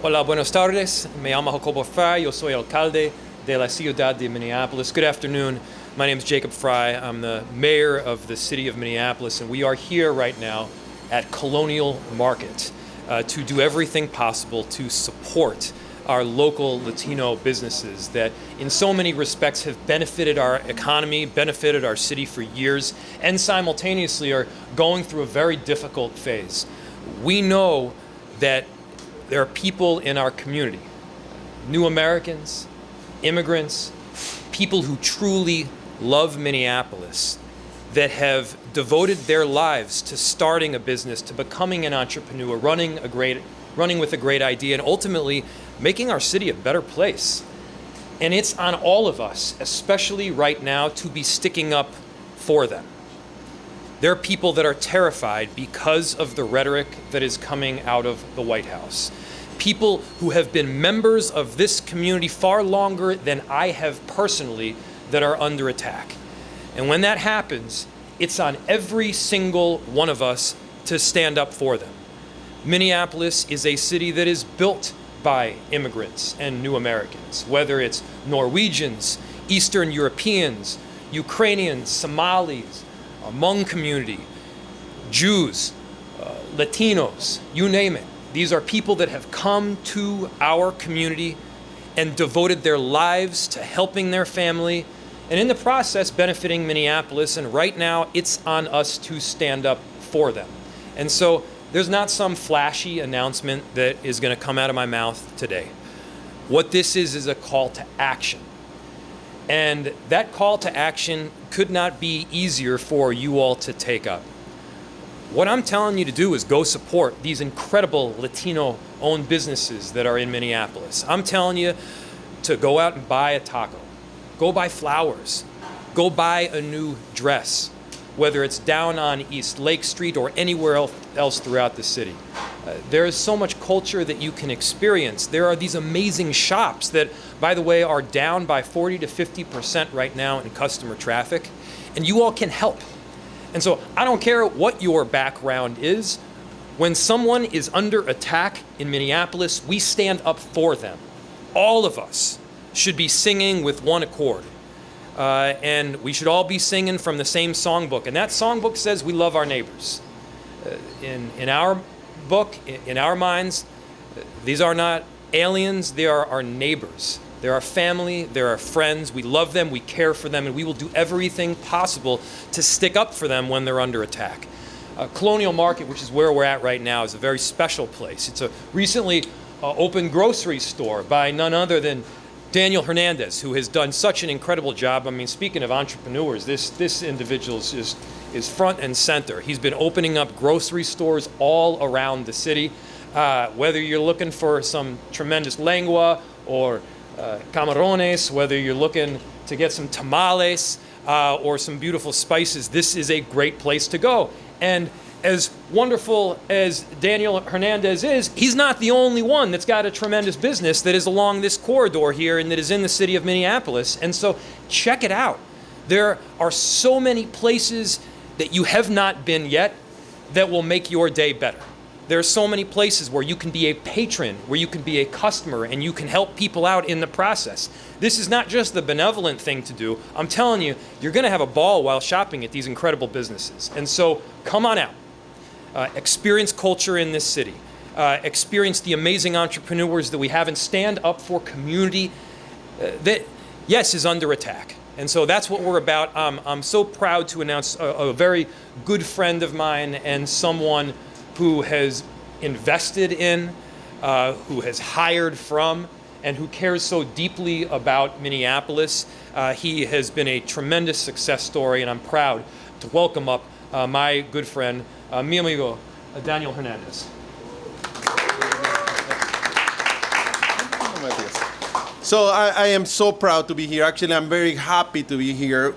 Hola, buenas tardes. Me llamo Jacob Frey. Yo soy alcalde de la ciudad de Minneapolis. Good afternoon. My name is Jacob Frey. I'm the mayor of the city of Minneapolis, and we are here right now at Colonial Market to do everything possible to support our local Latino businesses that in so many respects have benefited our economy, benefited our city for years, and simultaneously are going through a very difficult phase. We know that there are people in our community, new Americans, immigrants, people who truly love Minneapolis, that have devoted their lives to starting a business, to becoming an entrepreneur, running with a great idea, and ultimately making our city a better place. And it's on all of us, especially right now, to be sticking up for them. There are people that are terrified because of the rhetoric that is coming out of the White House. People who have been members of this community far longer than I have personally that are under attack. And when that happens, it's on every single one of us to stand up for them. Minneapolis is a city that is built by immigrants and new Americans, whether it's Norwegians, Eastern Europeans, Ukrainians, Somalis, our Hmong community, Jews, Latinos, you name it. These are people that have come to our community and devoted their lives to helping their family, and in the process benefiting Minneapolis, and right now it's on us to stand up for them. And so there's not some flashy announcement that is going to come out of my mouth today. What this is a call to action. And that call to action could not be easier for you all to take up. What I'm telling you to do is go support these incredible Latino-owned businesses that are in Minneapolis. I'm telling you to go out and buy a taco, go buy flowers, go buy a new dress, whether it's down on East Lake Street or anywhere else throughout the city. There is so much culture that you can experience. There are these amazing shops that, by the way, are down by 40 to 50% right now in customer traffic, and you all can help. And so I don't care what your background is. When someone is under attack in Minneapolis, we stand up for them. All of us should be singing with one accord. And we should all be singing from the same songbook. And that songbook says we love our neighbors. In our book, in our minds, these are not aliens, they are our neighbors. They're our family, they're our friends, we love them, we care for them, and we will do everything possible to stick up for them when they're under attack. Colonial Market, which is where we're at right now, is a very special place. It's a recently opened grocery store by none other than Daniel Hernandez, who has done such an incredible job. I mean, speaking of entrepreneurs, this individual is front and center. He's been opening up grocery stores all around the city. Whether you're looking for some tremendous lengua or camarones, whether you're looking to get some tamales or some beautiful spices, this is a great place to go. And as wonderful as Daniel Hernandez is, he's not the only one that's got a tremendous business that is along this corridor here and that is in the city of Minneapolis. And so check it out. There are so many places that you have not been yet that will make your day better. There are so many places where you can be a patron, where you can be a customer, and you can help people out in the process. This is not just the benevolent thing to do. I'm telling you, you're going to have a ball while shopping at these incredible businesses. And so come on out. Experience culture in this city. Experience the amazing entrepreneurs that we have, and stand up for community that, yes, is under attack. And so that's what we're about. I'm so proud to announce a very good friend of mine and someone who has invested in, who has hired from, and who cares so deeply about Minneapolis. He has been a tremendous success story, and I'm proud to welcome up my good friend, mi amigo, Daniel Hernandez. So I am so proud to be here. Actually, I'm very happy to be here.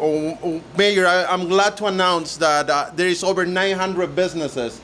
Mayor, I'm glad to announce that there is over 900 businesses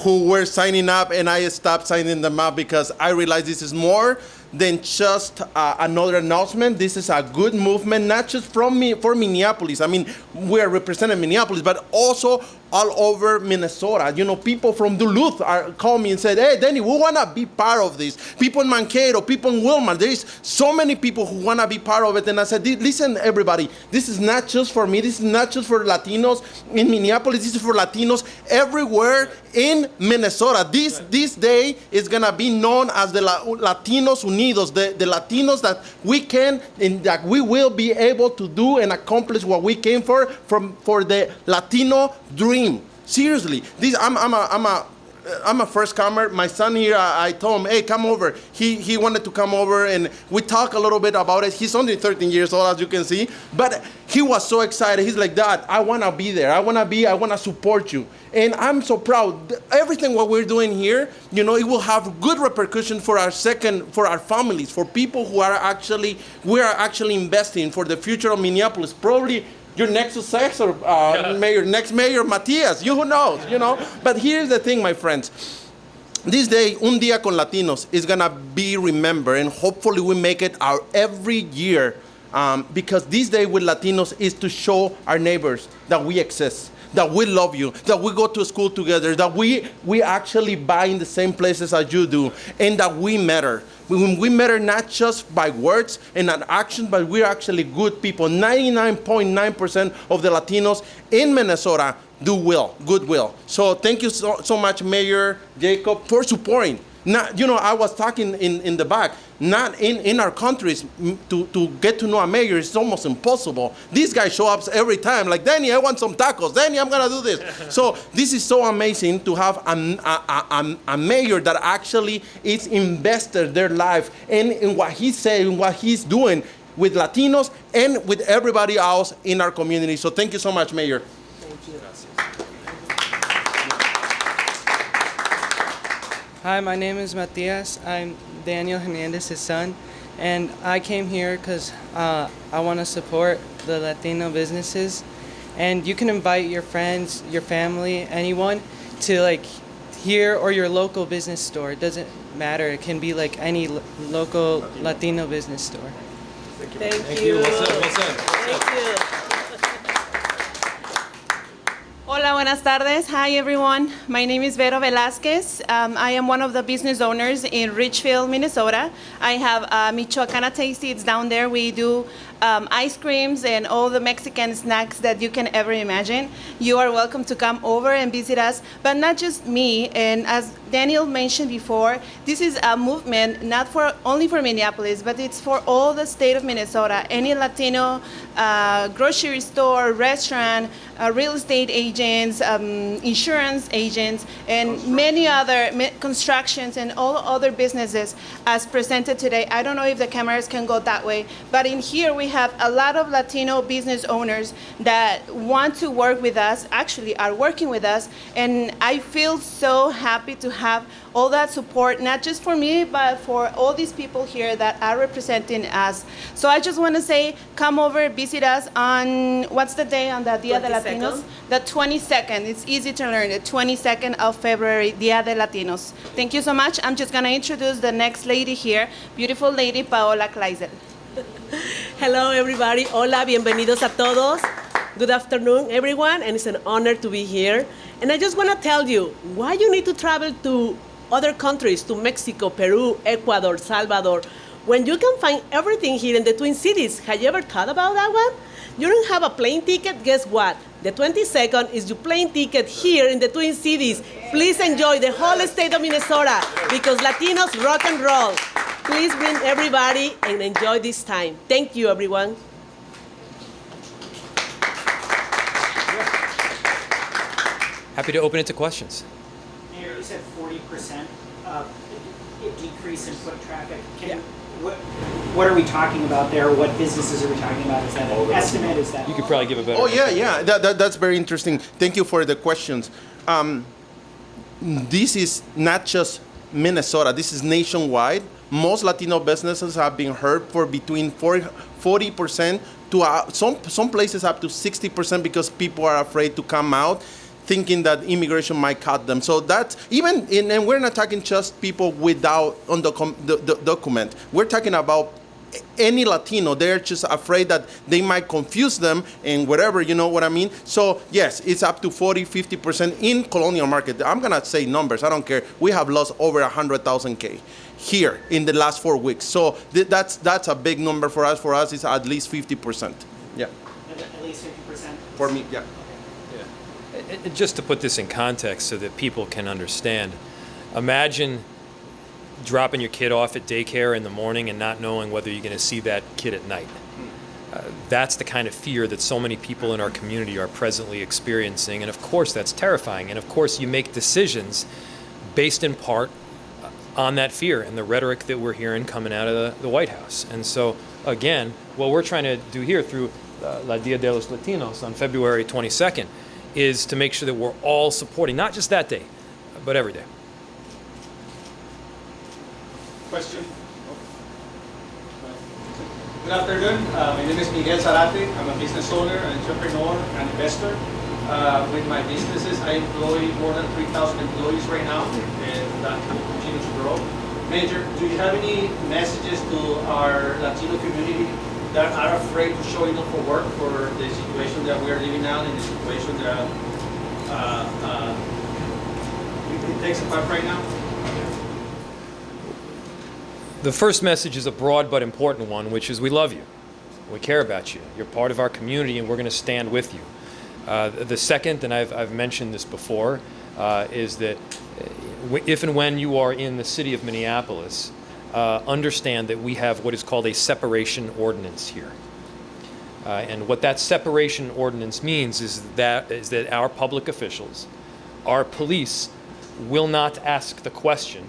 who were signing up, and I stopped signing them up because I realized this is more than just another announcement. This is a good movement, not just for Minneapolis. I mean, we are representing Minneapolis, but also all over Minnesota. You know, people from Duluth call me and said, hey, Danny, we want to be part of this. People in Mankato, people in Wilmar, there is so many people who want to be part of it. And I said, listen, everybody, this is not just for me. This is not just for Latinos in Minneapolis. This is for Latinos everywhere in Minnesota. This day is going to be known as the Latinos Unidos, the Latinos that we can and that we will be able to do and accomplish what we came for the Latino dream. Seriously, I'm a first comer. My son here, I told him, hey, come over. He wanted to come over, and we talked a little bit about it. He's only 13 years old, as you can see, but he was so excited. He's like, Dad, I want to be there. I want to support you. And I'm so proud. Everything what we're doing here, you know, it will have good repercussions for our families, for people we are actually investing for the future of Minneapolis. Probably your next successor, next mayor, Matias. Who knows, you know? But here's the thing, my friends. This day, Un Día con Latinos, is going to be remembered, and hopefully we make it our every year, because this day with Latinos is to show our neighbors that we exist, that we love you, that we go to school together, that we actually buy in the same places as you do, and that we matter. We matter not just by words and not actions, but we're actually good people. 99.9% of the Latinos in Minnesota do goodwill. So thank you so much, Mayor Jacob, for supporting. Not, you know, I was talking in the back, not in our countries, to get to know a mayor is almost impossible. These guys show up every time, like, Danny, I want some tacos. Danny, I'm going to do this. So this is so amazing to have a mayor that actually is invested their life in what he's saying, what he's doing with Latinos and with everybody else in our community. So thank you so much, Mayor. Thank you. Hi, my name is Matias. I'm Daniel Hernandez's son, and I came here because I want to support the Latino businesses. And you can invite your friends, your family, anyone to like here or your local business store. It doesn't matter. It can be like any local Latino business store. Thank you. Well said, well said. Thank you. Hola, buenas tardes. Hi, everyone. My name is Vero Velázquez. I am one of the business owners in Richfield, Minnesota. I have Michoacana Tasty. It's down there. We do ice creams and all the Mexican snacks that you can ever imagine. You are welcome to come over and visit us, but not just me. And as Daniel mentioned before, this is a movement not only for Minneapolis, but it's for all the state of Minnesota. Any Latino grocery store, restaurant, real estate agents, insurance agents, and many other constructions and all other businesses as presented today. I don't know if the cameras can go that way, but in here we have a lot of Latino business owners that want to work with us, actually are working with us, and I feel so happy to have all that support, not just for me, but for all these people here that are representing us. So I just want to say, come over, visit us on, what's the day on the Dia de Latinos? The 22nd. It's easy to learn, the 22nd of February, Dia de Latinos. Thank you so much. I'm just going to introduce the next lady here, beautiful lady Paola Kleisel. Hello, everybody. Hola, bienvenidos a todos. Good afternoon, everyone, and it's an honor to be here. And I just want to tell you why you need to travel to other countries, to Mexico, Peru, Ecuador, Salvador, when you can find everything here in the Twin Cities. Have you ever thought about that one? You don't have a plane ticket? Guess what? The 22nd is your plane ticket here in the Twin Cities. Please enjoy the whole state of Minnesota because Latinos rock and roll. Please bring everybody and enjoy this time. Thank you, everyone. Happy to open it to questions. Mayor, you said 40% decrease in foot traffic. What are we talking about there? What businesses are we talking about? Is that an estimate? Is that You could probably give a better Oh, yeah. That's very interesting. Thank you for the questions. This is not just Minnesota. This is nationwide. Most Latino businesses have been hurt for between 40% to some places up to 60% because people are afraid to come out. thinking that immigration might cut them. So that's even, and we're not talking just people without on the document. We're talking about any Latino. They're just afraid that they might confuse them and whatever, you know what I mean? So yes, it's up to 40-50% in Colonial market. I'm gonna say numbers, I don't care. We have lost over 100,000 here in the last 4 weeks. So that's a big number for us. For us, it's at least 50%. Yeah. At least 50%? For me, yeah. Just to put this in context so that people can understand, imagine dropping your kid off at daycare in the morning and not knowing whether you're going to see that kid at night. That's the kind of fear that so many people in our community are presently experiencing, and of course that's terrifying, and of course you make decisions based in part on that fear and the rhetoric that we're hearing coming out of the White House. And so again, what we're trying to do here through La Dia de los Latinos on February 22nd is to make sure that we're all supporting, not just that day, but every day. Question? Good afternoon. My name is Miguel Zarate. I'm a business owner, an entrepreneur, and investor. With my businesses, I employ more than 3,000 employees right now, and that will continue to grow. Major, do you have any messages to our Latino community that are afraid to showing up for work for the situation that we are living now, and the situation that it takes a part right now? The first message is a broad but important one, which is we love you. We care about you. You're part of our community, and we're going to stand with you. The second, and I've mentioned this before, is that if and when you are in the city of Minneapolis, understand that we have what is called a separation ordinance here. And what that separation ordinance means is that our public officials, our police, will not ask the question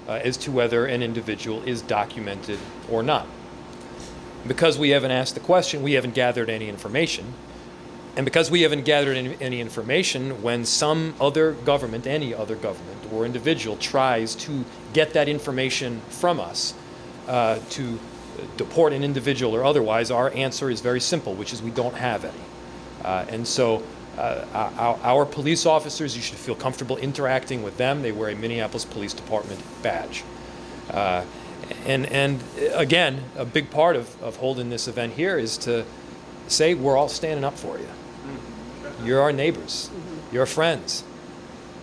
as to whether an individual is documented or not. Because we haven't asked the question, we haven't gathered any information. And because we haven't gathered any information, when some other government, any other government or individual tries to get that information from us to deport an individual or otherwise, our answer is very simple, which is we don't have any. And so our police officers, you should feel comfortable interacting with them. They wear a Minneapolis Police Department badge. And again, a big part of holding this event here is to say we're all standing up for you. You're our neighbors. You're friends.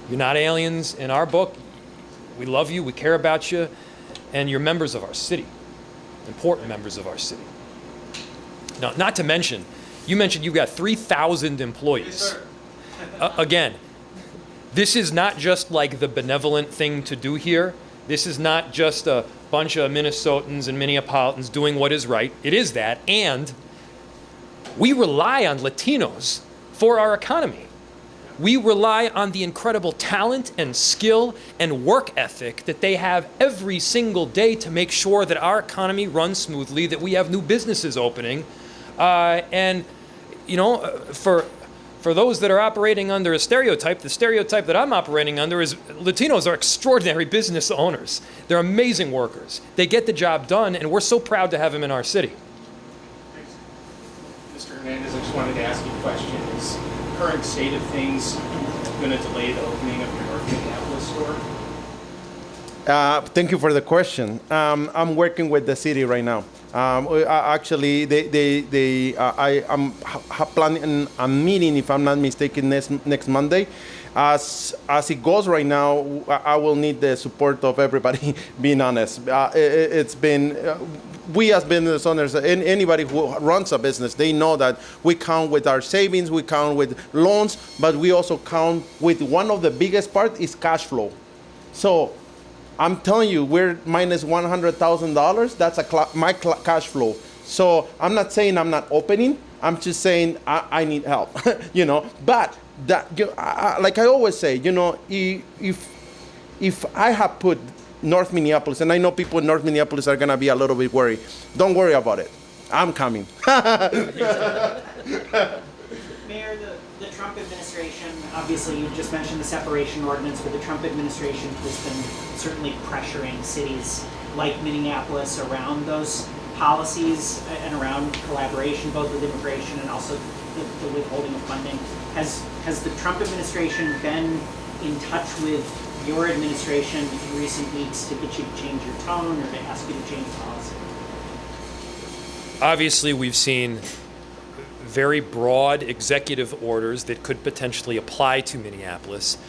You're not aliens in our book. We love you. We care about you. And you're members of our city, important members of our city. Now, not to mention, you mentioned you've got 3,000 employees. Yes, again, this is not just like the benevolent thing to do here. This is not just a bunch of Minnesotans and Minneapolitans doing what is right. It is that, and we rely on Latinos for our economy. We rely on the incredible talent and skill and work ethic that they have every single day to make sure that our economy runs smoothly, that we have new businesses opening. And, you know, for those that are operating under a stereotype, the stereotype that I'm operating under is Latinos are extraordinary business owners. They're amazing workers. They get the job done, and we're so proud to have them in our city. Mr. Hernandez, I just wanted to ask you a question. Is the current state of things going to delay the opening of your North Minneapolis store? Thank you for the question. I'm working with the city right now. Actually, I'm planning a meeting, if I'm not mistaken, next Monday. As it goes right now, I will need the support of everybody. Being honest, it's been. We as business owners, anybody who runs a business, they know that we count with our savings, we count with loans, but we also count with one of the biggest part is cash flow. So I'm telling you, we're minus $100,000. That's my cash flow. So I'm not saying I'm not opening. I'm just saying I need help, you know. But that, like I always say, you know, if I have put North Minneapolis, and I know people in North Minneapolis are gonna be a little bit worried. Don't worry about it. I'm coming. Mayor, the Trump administration, obviously you just mentioned the separation ordinance, but the Trump administration has been certainly pressuring cities like Minneapolis around those policies and around collaboration, both with immigration and also the withholding of funding. Has has the Trump administration been in touch with your administration in recent weeks to get you to change your tone or to ask you to change policy? Obviously, we've seen very broad executive orders that could potentially apply to Minneapolis.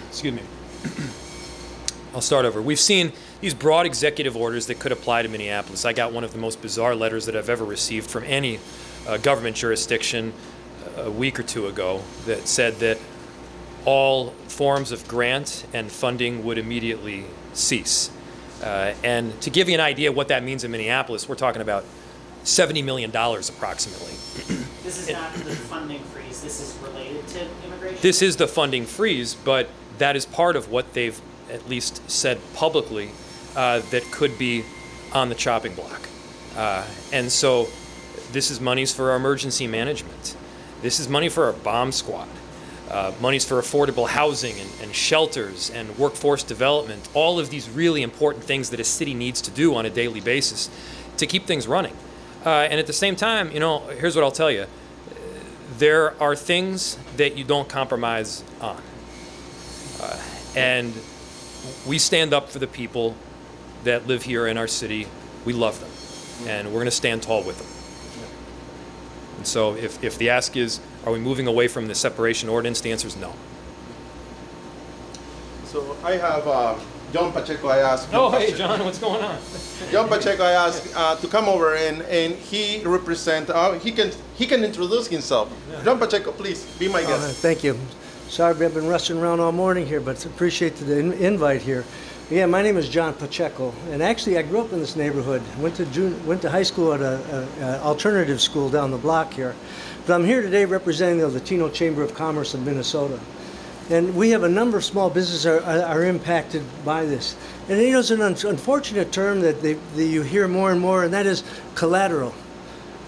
Excuse me. I'll start over. We've seen these broad executive orders that could apply to Minneapolis. I got one of the most bizarre letters that I've ever received from any government jurisdiction a week or two ago that said that all forms of grant and funding would immediately cease. And to give you an idea of what that means in Minneapolis, we're talking about $70 million approximately. This is not the funding freeze. This is related to immigration? This is the funding freeze, but that is part of what they've at least said publicly that could be on the chopping block. And so this is monies for our emergency management. This is money for our bomb squad. Monies for affordable housing and shelters and workforce development, all of these really important things that a city needs to do on a daily basis to keep things running. And at the same time, you know, here's what I'll tell you. There are things that you don't compromise on. And we stand up for the people that live here in our city. We love them. And we're going to stand tall with them. And so if the ask is, are we moving away from the separation ordinance, the answer is no. So I have John Pacheco. I asked. Oh, hey, John, what's going on? John Pacheco. I asked to come over and he represent. He can introduce himself. Yeah. John Pacheco, please be my guest. Thank you. Sorry, I've been rushing around all morning here, but appreciate the invite here. Yeah, my name is John Pacheco, and actually I grew up in this neighborhood. Went to high school at a alternative school down the block here. But I'm here today representing the Latino Chamber of Commerce of Minnesota. And we have a number of small businesses are impacted by this. And you know, it's an unfortunate term that you hear more and more, and that is collateral.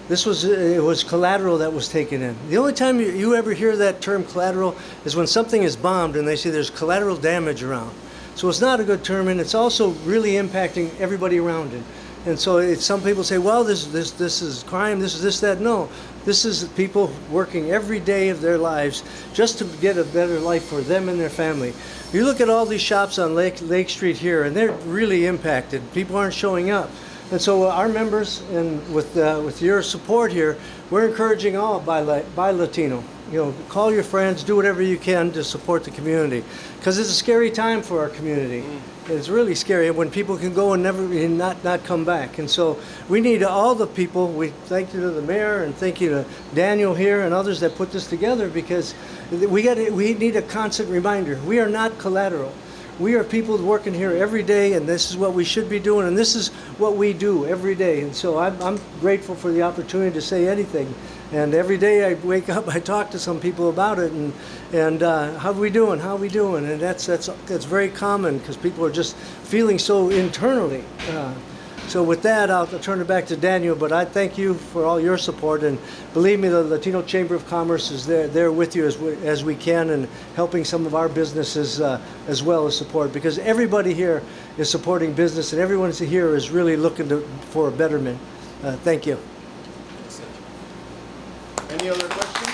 It was collateral that was taken in. The only time you ever hear that term collateral is when something is bombed and they say there's collateral damage around. So it's not a good term, and it's also really impacting everybody around it. And so some people say, well, this is crime, this is this, that. No, this is people working every day of their lives just to get a better life for them and their family. You look at all these shops on Lake Street here, and they're really impacted. People aren't showing up. And so our members, and with your support here, we're encouraging all buy Latino. You know, call your friends, do whatever you can to support the community, because it's a scary time for our community. It's really scary when people can go and not come back. And so we need all the people. We thank you to the mayor and thank you to Daniel here and others that put this together, because we need a constant reminder. We are not collateral. We are people working here every day, and this is what we should be doing, and this is what we do every day. And so I'm grateful for the opportunity to say anything. And every day I wake up, I talk to some people about it, and how are we doing? How are we doing? And that's very common, because people are just feeling so internally. So with that, I'll turn it back to Daniel, but I thank you for all your support, and believe me, the Latino Chamber of Commerce is there with you as we can, and helping some of our businesses as well as support, because everybody here is supporting business, and everyone here is really looking for a betterment. Thank you. Any other questions?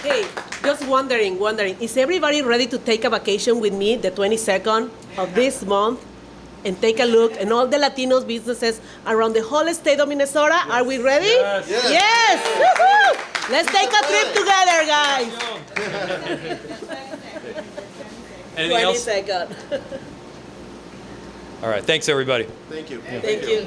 Hey, just wondering, is everybody ready to take a vacation with me the 22nd of this month and take a look at all the Latinos businesses around the whole state of Minnesota? Yes. Are we ready? Yes. Yes. Woo-hoo. Let's take a trip together, guys. Anything else? 22nd. All right. Thanks, everybody. Thank you. Thank you.